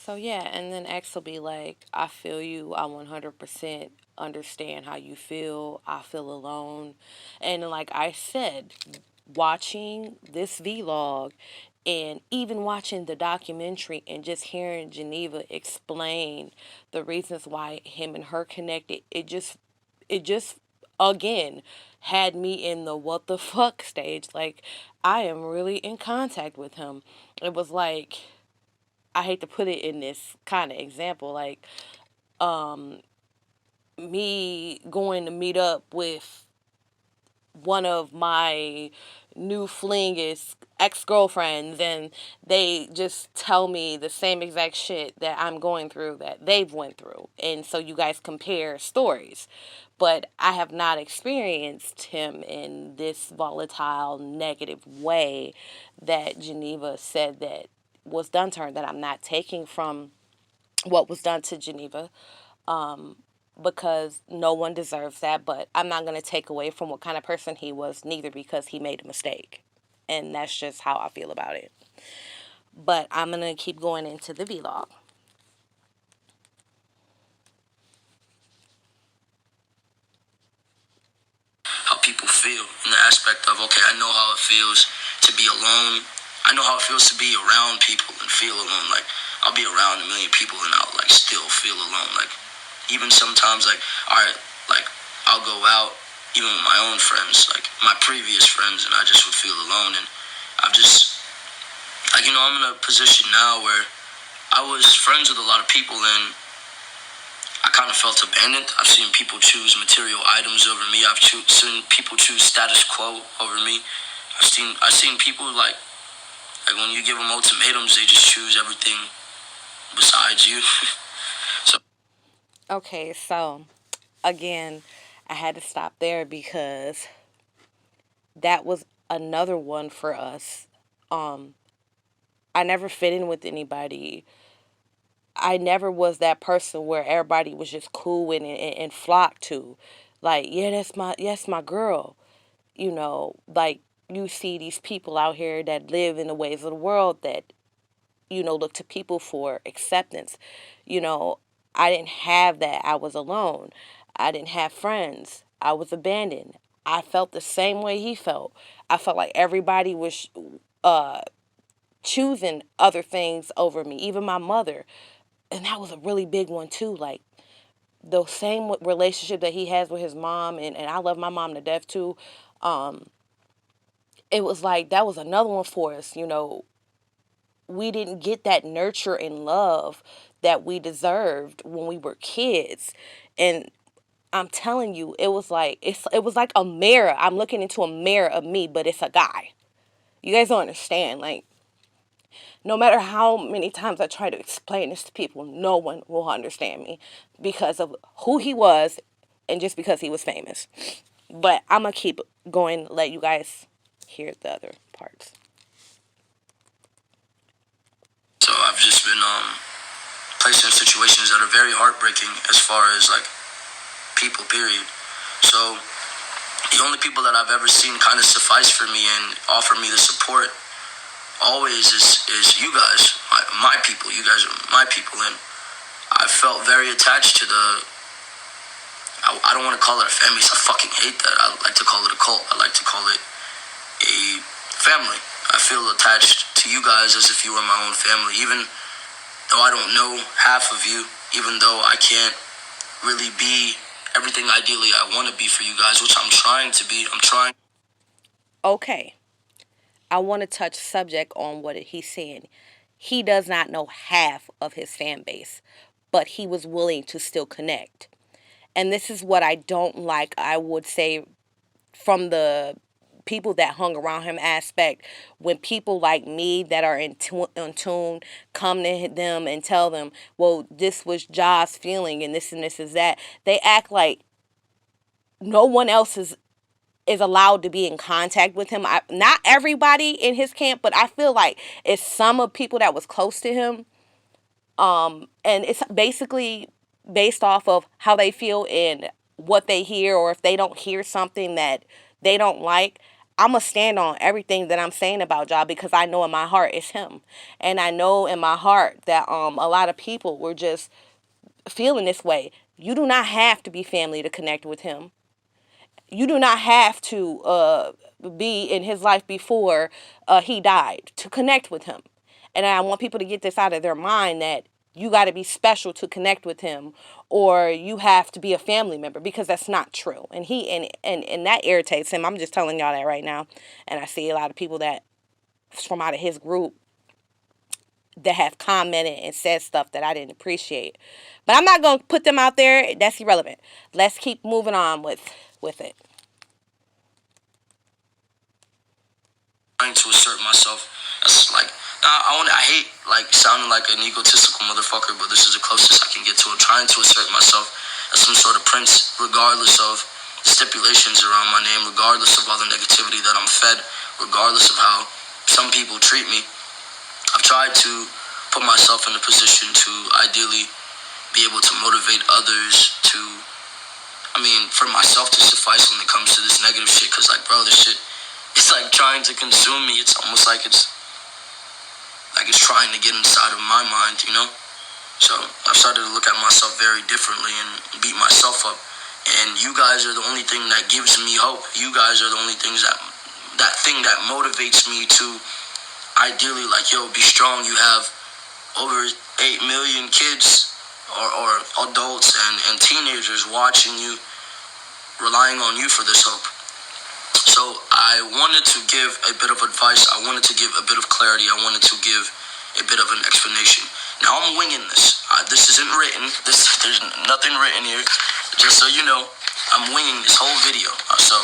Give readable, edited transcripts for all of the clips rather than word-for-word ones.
So yeah, and then X will be like, I feel you. I 100% understand how you feel. I feel alone. And like I said, watching this vlog and even watching the documentary and just hearing Geneva explain the reasons why him and her connected, it just again had me in the what the fuck stage. Like, I am really in contact with him. It was like, I hate to put it in this kind of example, like me going to meet up with one of my new flingiest ex-girlfriends, and they just tell me the same exact shit that I'm going through that they've went through, and so you guys compare stories. But I have not experienced him in this volatile negative way that Geneva said that was done to her, that I'm not taking from what was done to Geneva, because no one deserves that. But I'm not going to take away from what kind of person he was, neither, because he made a mistake. And that's just how I feel about it. But I'm going to keep going into the vlog. How people feel in the aspect of, okay, I know how it feels to be alone. I know how it feels to be around people and feel alone. Like, I'll be around a million people and I'll like still feel alone. Like, even sometimes, like, alright, like, I'll go out even with my own friends, like my previous friends, and I just would feel alone. And I've just, like, I'm in a position now where I was friends with a lot of people, and I kind of felt abandoned. I've seen people choose material items over me. Seen people choose status quo over me. I've seen people like when you give them ultimatums, they just choose everything besides you. So Okay, so again, I had to stop there because that was another one for us. Um, I never fit in with anybody. I never was that person where everybody was just cool with and flocked to. Like, yeah, that's my girl. Like, you see these people out here that live in the ways of the world that, look to people for acceptance. You know, I didn't have that. I was alone. I didn't have friends. I was abandoned. I felt the same way he felt. I felt like everybody was uh, choosing other things over me, even my mother. And that was a really big one too. Like, the same relationship that he has with his mom, and I love my mom to death too. Um, it was like that was another one for us. We didn't get that nurture and love that we deserved when we were kids. And I'm telling you, it was like a mirror. I'm looking into a mirror of me, but it's a guy. You guys don't understand. Like, no matter how many times I try to explain this to people, no one will understand me because of who he was and just because he was famous. But I'm going to keep going, let you guys hear the other parts. so I've just been placed in situations that are very heartbreaking as far as like people. Period. So the only people that I've ever seen kind of suffice for me and offer me the support always is you guys, my people. You guys are my people, and I felt very attached to the. I don't want to call it a family. So I fucking hate that. I like to call it a cult. I like to call it a family. I feel attached to you guys as if you were my own family, even though I don't know half of you, even though I can't really be everything ideally I want to be for you guys, which I'm trying to be. I'm trying. Okay, I want to touch subject on what he's saying. He does not know half of his fan base, but he was willing to still connect. And this is what I don't like, I would say, from the people that hung around him aspect. When people like me that are in tune come to them and tell them, well, this was Ja's feeling and this is that, they act like no one else is allowed to be in contact with him. Not everybody in his camp, but I feel like it's some of people that was close to him. And it's basically based off of how they feel and what they hear, or if they don't hear something that they don't like. I'm going to stand on everything that I'm saying about y'all because I know in my heart it's him. And I know in my heart that a lot of people were just feeling this way. You do not have to be family to connect with him. You do not have to be in his life before he died to connect with him. And I want people to get this out of their mind that you got to be special to connect with him or you have to be a family member because that's not true. And and that irritates him. I'm just telling y'all that right now. And I see a lot of people that from out of his group that have commented and said stuff that I didn't appreciate. But I'm not going to put them out there. That's irrelevant. Let's keep moving on with it. Trying to assert myself. That's like, I hate like sounding like an egotistical motherfucker, but this is the closest I can get to it. Trying to assert myself as some sort of prince, regardless of the stipulations around my name, regardless of all the negativity that I'm fed, regardless of how some people treat me. I've tried to put myself in a position to ideally be able to motivate others to, for myself to suffice when it comes to this negative shit, because like, bro, this shit, it's like trying to consume me. It's almost like it's trying to get inside of my mind, you know? So I've started to look at myself very differently and beat myself up. And you guys are the only thing that gives me hope. You guys are the only things that thing that motivates me to ideally, like, yo, be strong. You have over 8 million kids or adults and teenagers watching you, relying on you for this hope. So I wanted to give a bit of advice. I wanted to give a bit of clarity. I wanted to give a bit of an explanation. Now I'm winging this. This isn't written. There's nothing written here. Just so you know, I'm winging this whole video. So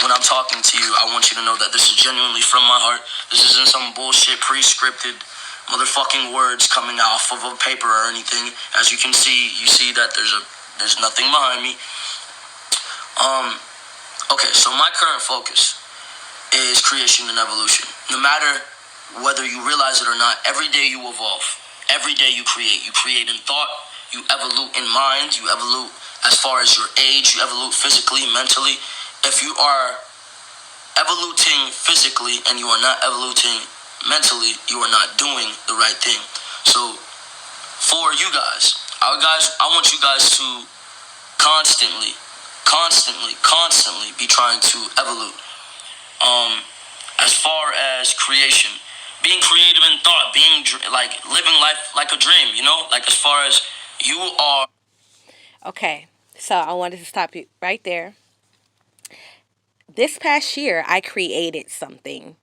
when I'm talking to you, I want you to know that this is genuinely from my heart. This isn't some bullshit pre-scripted motherfucking words coming off of a paper or anything. As you can see, you see that there's nothing behind me. Okay, so my current focus is creation and evolution. No matter whether you realize it or not, every day you evolve. Every day you create. You create in thought, you evolve in mind, you evolve as far as your age, you evolve physically, mentally. If you are evoluting physically and you are not evoluting mentally, you are not doing the right thing. So for you guys, I want you guys to constantly be trying to evolve. As far as creation, being creative in thought, being like living life like a dream, you know, like as far as you are. Okay, so I wanted to stop you right there. This past year, I created something,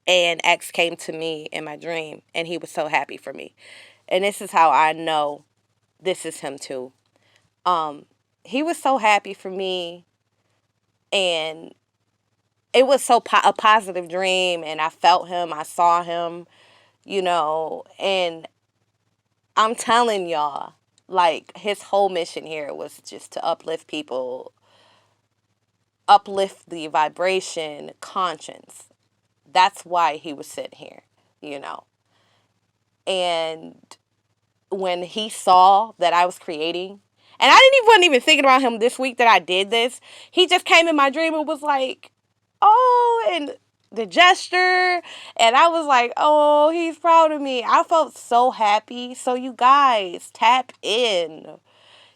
and X came to me in my dream, and he was so happy for me. And this is how I know this is him too. He was so happy for me, and it was a positive dream, and I felt him, I saw him, you know, and I'm telling y'all, like, his whole mission here was just to uplift people, uplift the vibration, conscience. That's why he was sitting here, you know. And when he saw that I was creating, and wasn't even thinking about him this week that I did this, he just came in my dream and was like, oh, and the gesture, and I was like, oh, he's proud of me. I felt so happy. So you guys, tap in.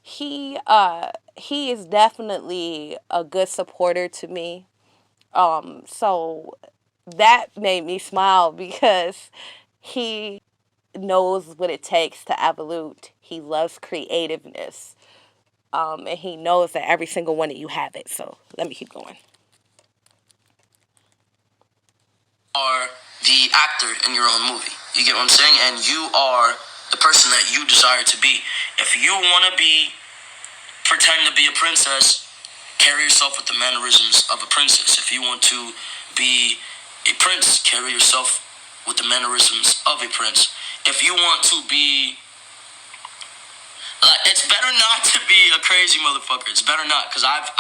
He is definitely a good supporter to me. So that made me smile because he knows what it takes to evolve. He loves creativeness. And he knows that every single one of you have it. So let me keep going. Are the actor in your own movie. You get what I'm saying? And you are the person that you desire to be. If you want to pretend to be a princess, carry yourself with the mannerisms of a princess. If you want to be a prince, carry yourself with the mannerisms of a prince. If you want to be, it's better not to be a crazy motherfucker. It's better not, because I've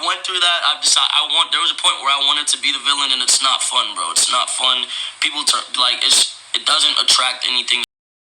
went through that. I've decided there was a point where I wanted to be the villain, and it's not fun, bro. It's not fun. People it doesn't attract anything.